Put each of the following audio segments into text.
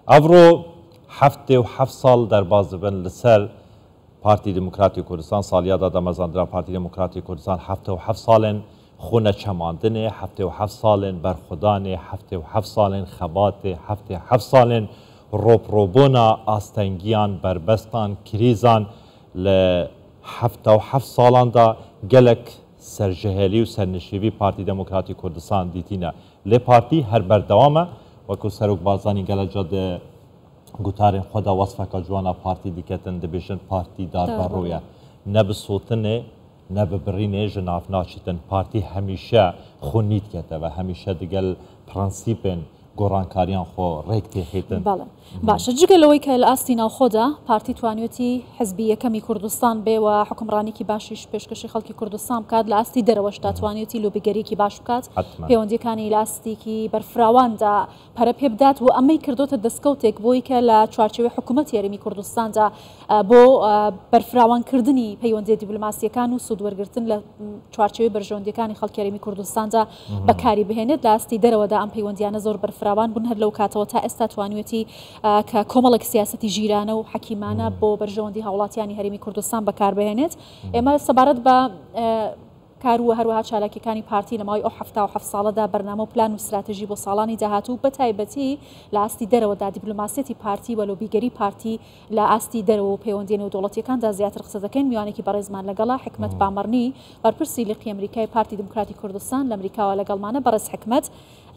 افرو هفته و 7 سال در بازبن لسر پارتی دموکراتی کردستان سالیادا دمزاندرا پارتی دموکراتی کردستان هفته و 7 سالن خونه چماندنه، هفته و 7 سالن برخودانه، هفته و 7 سالن خباته، هفته و 7 سالن روبروبونا آستنگیان بربستان کریزان ل هفته و 7 سالان دا گلک سرجهلی و سرنشیوی پارتی دموکراتی کردستان دیتینه لی پارتی هر بردوامه وکو سروک بازانی گل جاده گوتارین خدا وصفه جوانا پارتی دیکتن دبیشن پارتی دار برویه نه به صوتنه نه به برینه جناف ناچیتن پارتی همیشه خونید کته و همیشه دیگل پرانسیپن گۆڕانکاریان خۆ ڕێک تێخیتن. بەڵێ باشە جگەلەوەی کە لە ئاستی ناوخۆدا پارتی توانێتی حزبی یەکەمی کوردستان بێوە حکومڕانێکی باشیش پێشکەشی خەڵکی کوردستان بکات لە ئاستی دەرەوەشتا توانێتی لۆبیگەریەکی باش بکات پەیوەندیەکانی لە ئاستێکی بەرفراواندا پەرە پێ بدات و ئەمەی کردوتە دەستکەوتێک بۆی کە لە چوارچێوەی حکوومەت یاریمی کوردستاندا بۆ بەرفراوانکردنی پەیوەندی دیبلۆماسیەکان و سوودوەرگرتن لە چوارچێوەی بەرژەوەندەکانی خەڵکی یاریمی کوردستاندا بەکاری بهێنێت لە ئاستی دەرەوەدا ئەم پەیوەندیانە زۆر فراوان بوون هەر لەو کاتەوە تا ئێستا توانوێتی کە کۆمەڵێک سیاسەتی ژیرانە و حەکیمانە بۆ بەرژەوەندی هاوڵاتیانی هەرێمی کوردستان بەکاربهێنێت ئێمە سەبارەت بە کاروە هەروەها چالاکیەکانی پارتی لە ماوەی ئەو 7 ساڵەدا بەرنامە و پلان و استراتژی بۆ ساڵانی داهاتوو بە تایبەتی لە ئاستی دەرەوەدا دیبلۆماسیەتی پارتی و لۆبیگەری پارتی لە ئاستی دەرەوە و پەیوەندی نێودوڵەتیەکاندا زیاتر قسە دەکەین میوانێکی بەڕێزمان لەگەڵا حکمەت بامەڕنی بەرپرسی لیقی ئەمریکای پارتی دموکراتی کوردستان لە ئەمریکاوە لەگەڵمانە بەڕێز حکمەت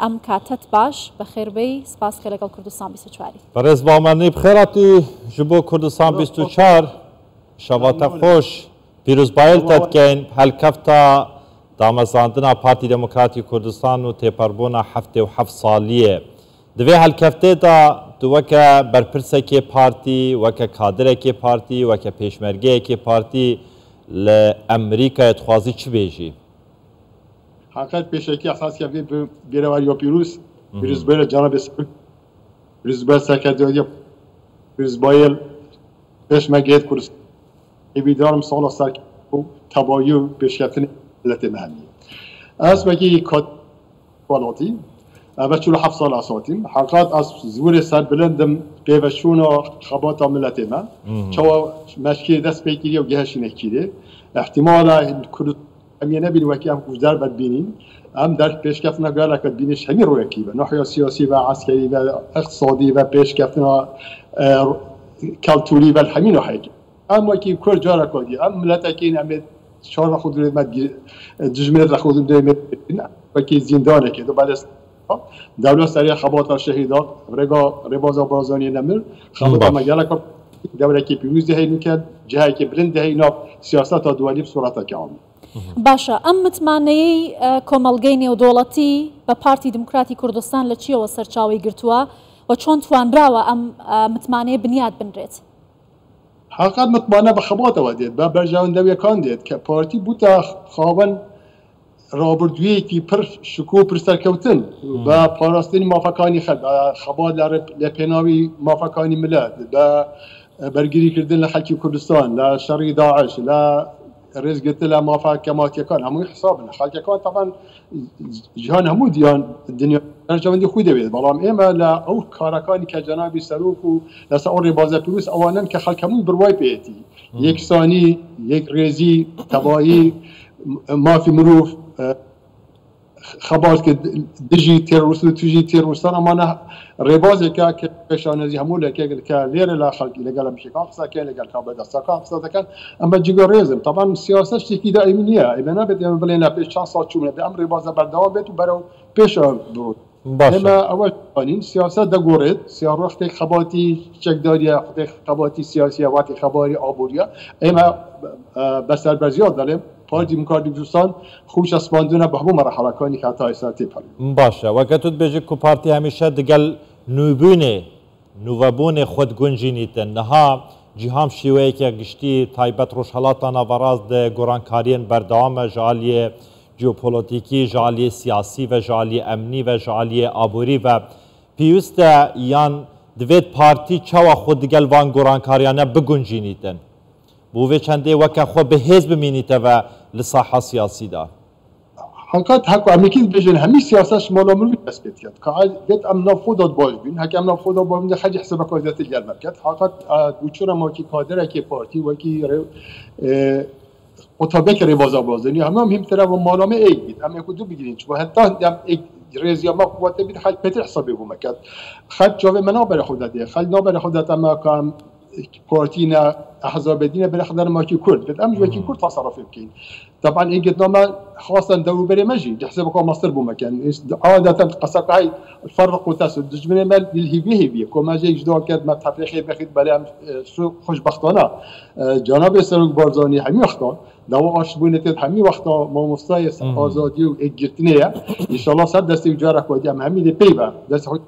ئەم کاتت باش بەخێربەی سپاس کە لەگەڵ کوردستان 24 بەڕێز بامەڕنی بخێراتی ji بۆ کوردستان 24 شەواتە خۆش پیرۆزبایلتە دکەین هەلکەفتە دامەزاندنا پارتی دموکراتی کوردستان و تێپەڕبوونا هەفتێ و 7 سالیە divê helkeftêda tu weke berpirsekê partî weke kadireke partî weke pêşmergeyekê partî li Emerîkayê dixwazî çi bêjî حقیقت پێشێکی ئەساسیە بێ بێرەوەریۆ پیرۆز پیرۆزبەیە جانەبێ پیرۆزبەر سەرکردەوەیە پیرۆزبایل پێشمەرگەیەک کوردستان ئێبیدارم ساڵە سەر و تەبایی و پێشکەوتنی ملەتێ مەهەمیە ئەس وەکی کۆڵاتی ئەمە 47 ساڵ ئاساتیم حقیقت ئەس زوورێ سەر بلندم پێوەچوونە خەباتە ملەتێمە چاوە مەشکی دەست پێکیری و گەهشینێکیرێ احتیمالا کوردستان ئەمێ نەبین وەکی ئەم کوژدار بەدبینین ئەم دەر پێشکەوتنە گەلەکە بینیش هەمی ڕوویەکی بە نەحوە سیاسی و عسکەری و اقتصادی و پێشکەوتنە کەلتوری و هەمین وحەیەکی ئەم وەکی کورد جارەکۆدی ئەم ملەتەکەین ئەمێ چهار خود دژمێت لە خود دەمێت وەکی زیندانێکی دو بەدەست دەولەت سەریع خەباتە شەهیدات ڕێبازە بازانیە نەمر خەباتە مەگەلەکە دەولەکی پیرۆز دەهێنی کرد جهەیەکی بلند دەهێ ناو سیاسەتە دووەلی بسوورەتەکە ئەم باشە ئەم متمانەیەی کۆمەڵگەی نێودوڵەتی بە پارتی دموکراتی کوردستان لە چیەوە سەرچاوی گرتووە و چۆن توانراوە ئەم متمانەیە بنیاد بنرێت حقیقت متمانە بە خەباتەوە دێت بە بەرژەوەندەویەکان دێت کە پارتی بووتە خاوەن ڕابردوویەکی پر شکۆ و پرسەرکەوتن بە پاراستنی مافەکانی خەڵک بە خەبات لە پێناوی مافەکانی ملەت بە بەرگریکردن لە خەڵکی کوردستان لە شەڕی داعش لە ڕێزگرتن لە مافەکەماتیەکان هەمووی حسابن خەڵکەکان تەمان جیهان هەموو دیان دنیا بەرژەوەندی خۆی دەوێت بەڵام ئێمە لە ئەو کارەکانی کە جەنابی سەرۆک و لەسەر ئەو ڕێبازە پیرۆز ئەوانن کە خەڵک هەمووی بڕوای پێێتی یەکسانی یەک ڕێزی تەواهی مافی مرۆڤ خەبات کە دژی تێڕۆست و توژی تێڕۆستان ئەمانە ڕێبازێکە کە پێشانەزی هەموو لەکە لێرە لە خەڵکی لەگەڵ ئەمشێکان قسەکەن لەگەڵ کابەدەستەکان قسە دەکەن ئەمە جگە ڕێزم تەبان سیاسەت شتێکی دائیمی نییە ئێمە نابێت ئێمە بڵێن لە پێش چەند ساڵ چوونە بێ ئەم ڕێبازە بەردەوام بێت و بەرەو پێشە بڕۆت ئێمە ئەوە توانین سیاسەت دەگۆڕێت سیاڕۆختێک خەباتی چەکداریە خودێک خەباتی سیاسیە واتی خەباری ئابوووریە ئێمە بەسەربەرزیات دەڵێم پارتی دموکراتی کوردستان خوش ئەسپاندونە بە هەموو مەرحەڵەکانی کە هەتا ئێستا تێپەڕین باشە وەکە توت بێژی کو پارتی هەمیشە دەگەل نوێبوونێ نوڤەبوونێ خۆت گونجینیتن نەها جیهام شێوەیەکە گشتی تایبەت ڕۆژهەڵاتە ناڤەڕاست دە گۆڕانکاریên بەردەوامە ji aliyê جیۆپۆلیتیکی ji aliyê siyasî ve ji aliyê emnî ve ji aliyê aborî ve pîwîst e yan divêt partî çawa xwe digel van gۆڕانkariyane biguncînîtin بۆ vê çendê weke xwe bi hêz bimînîte ve li saha siyasî da حقیقت حق امریکی بجن همی سیاستش مال مروی تثبیت کرد که بیت امنا خودت باش بین حق امنا خودت باش بین خرج حساب کارزات الجرم کرد حقیقت بوچور ما کی کادر کی پارتی و کی مطابق رواز آبازنی هم طرف و مالامه ای بید هم یک دو بگیرین چون حتی هم یک ریزی ما قوت بید خد پتر حسابی بوم کرد خد جواب منابر خودته خد نابر خودت ما کام پارتینا احزاب دینه بالاخره ما کی کرد بد ام کی کرد تصرف بکین طبعا این قدامه خاصه دو بری مجي تحسب كو مصر بمكان عاده قصق هاي الفرق وتسد جبنا مال الهيبي كما جاي جدو كاد ما تفريخي بخيت بلا خوش بختانه جناب سروق بارزاني همي وقتا دو اش بونت همي وقتا ما مستای آزادی و اگرتنه ان شاء الله صد دست جارك ودي همي دي بيبا دست خود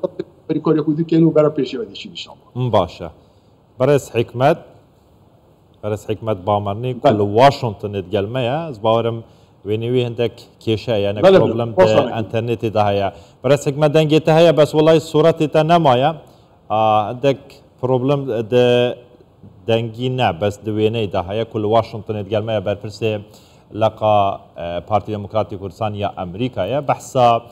بريكوري كودي كانوا برا بيشي ودي ان شاء الله باشه برس حکمت بامرنی کل واشنطن اتگلمه از باورم وینوی هندک کیشه یعنی پروبلم ده انترنت ده هیا برس حکمت دنگی ده هیا بس والله صورت تا نمایا هندک پروبلم ده دنگی نه بس دوینه ده هیا کل واشنطن اتگلمه برپرسه لقا پارتی دموکراتی کردستان یا امریکا یا بحثا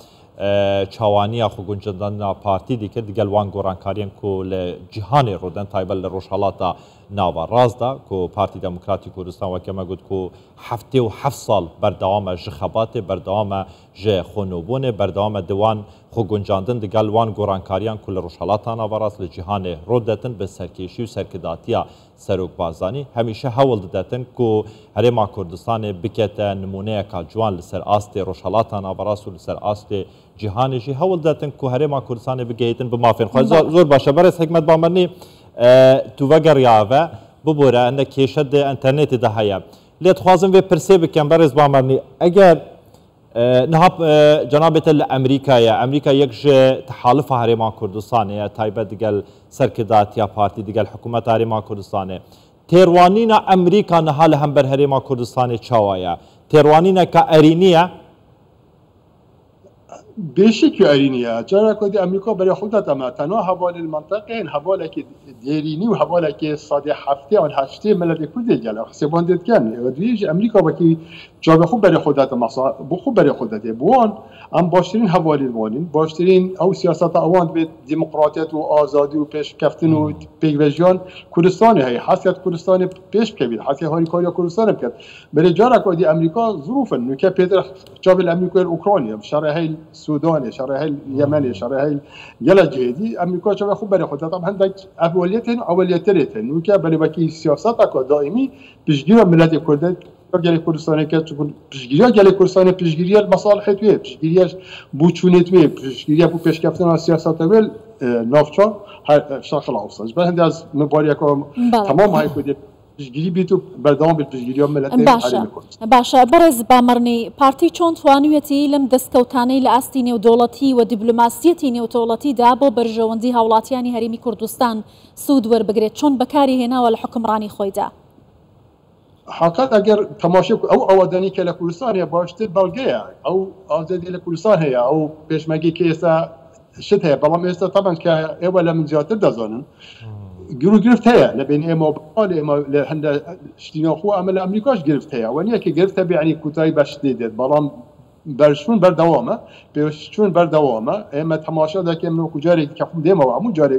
چوانی خو گنجاندن پارتی دیگه دیگه وان گورانکاریان کو لجهان رودن تایبل لروشالاتا ناوا رازدا کو پارتی دموکراتی کردستان و کما گفت کو 7 سال بردوام جخبات بردوام ج خونوبونه بردوام دوان خو گنجاندن دیگه وان گورانکاریان کو لروشالاتا ناوا راز لجهان رودتن به سرکشی و سرکداتیا سروک بازانی همیشه حول دادن کو هرما کردستان بکت نمونه کا جوان لسر آست روشالاتا ناوا راز لسر آست جهانشی حول دادن کو هرما کردستان بگیتن به مافین خو زور باشه برس حکمت بامرنی تو وگر یاوه ببوره انه کیشد انترنت ده هیا لیت خوازم و پرسه بکن برز بامرنی اگر نهاب جنابت الامریکا یا امریکا یک تحالف هرما کردستان یا تایبه دیگل سرکدات یا پارتی دیگل حکومت هرما کردستان تیروانینا امریکا نهال هم بر هرما کردستان چاوایا تیروانینا که ارینیه بشكل أرينيا جرى كودي أمريكا بري خودها تما تنها حوالي المنطقة إن حوالي ديريني وحوالي صادي حفتة أو حشتة ملذي كل الجلا حسبان ديت كان وديج أمريكا بكي جاب خو بري خودها تما بخو بري خودها بوان أم باشترين حوالي الوانين باشترين أو سياسات أوان بديمقراطية وآزادي وبيش كفتن وبيجان كردستان هي حسيت كردستان بيش كبير حسيت هاري كاريا كردستان بكت بري جرى كودي أمريكا ظروفا نكى بيتر جاب الأمريكا الأوكرانيا شرع هاي السوداني شرع هاي اليمني شرع هاي يلا جهدي أمريكا جاب خو بري خودها طبعا هندك أوليتين نكى بري بكي سياساتك دائمي بيجينا ملت كردستان گلی کردستانی که چون پیشگیری گلی کردستانی پیشگیری مصالح توی پیشگیری بوچونی توی پیشگیری بو پیشکفتن سیاست ویل نافچا شرق الاوسط به هند از مبارک تمام های کدی پیشگیری بیتو بردام پیشگیری ملت باشا برز بامرنی پارتی چون توانویتی لم دستکوتانی لاستی نو دولتی و دیپلماسیتی نو دولتی دابو برجوندی هاولاتیانی هریمی کردستان سود ور بگرید چون بکاری هنا ولا حکمرانی خویدا حقیقت اگر تماشا او آوادانی که لکردستان یا باشتر بلگه او آزادی لکردستان هیا او پیشمگی که ایسا شد هیا بلام ایسا طبعا که اولا من زیادتر دازانن گرفت هیا لبین اما بقال اما لهند شتینا خو عمل امریکاش گرفت هیا ونیا که گرفت هیا یعنی کوتاهی بشدید بلام برشون بردوامه پیشون بردوامه اما تماشا دکه من کجاری که خود دیم و همون جاری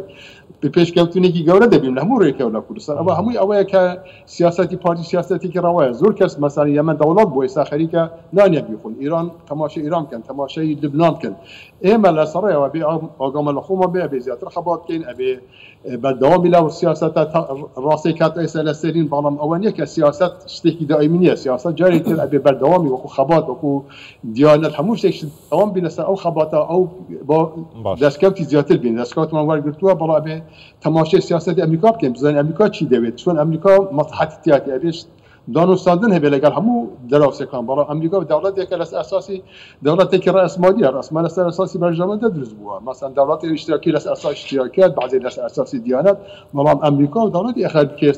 به پیشکفتونی که گوره دبیم همون روی که ولا کردستان اما همون اوایل که سیاستی پارتی سیاستی که روایه زور کس مثلا یمن دولت بوی ساخری که نانی بیخون ایران تماشا ایران کن تماشای لبنان کن اما لسرای و بی آقام الحکومه بی زیادتر خبات کن ابی بردوام لا سیاست راستی کات ایسال سرین بالام اوانیه که سیاست شتکی دائمیه سیاست جاری تر ابی بردوامی و خبات و دیانت همون شیء دوام بینست او خباتا او با دستکوتی زیادتر بین دستکوت من ورگرتوه بالا به تماشای سیاست امریکا بکنیم بزنیم امریکا چی دوید چون امریکا مصلحت تیاتی ابیش دانستان هبه لگل همو دراسه کن بالا امریکا دولت یک اساسی دولت که رأس مالیه رأس مال اساسی برجام درز بوده مثلا دولت اشتراکی رأس اساسی اشتراکیت بعضی رأس اساسی دیانت بالا امریکا دولت اخر که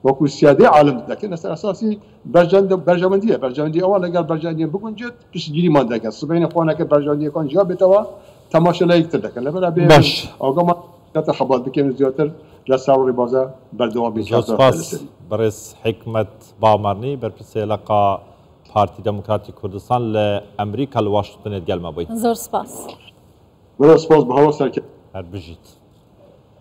وكو سيادة عالم لكن اساسي برجاندي اول اگر برجاندي بگنجد پیشگیری مانده که صبحین خوانه که برجاندي کن جا بتوا تماشا لايك تدکن لبلا باش آقا ما خبات بكم زيادتر لساوري بازا بردوام بيشاز برس حكمة بامرني برپرسه لقا پارتی دموکراتی کوردستان لأمریکا لواشنطن گەلمە بوویت. زۆر سپاس. برای سپاس به هوا سرکرد. هەر بژیت.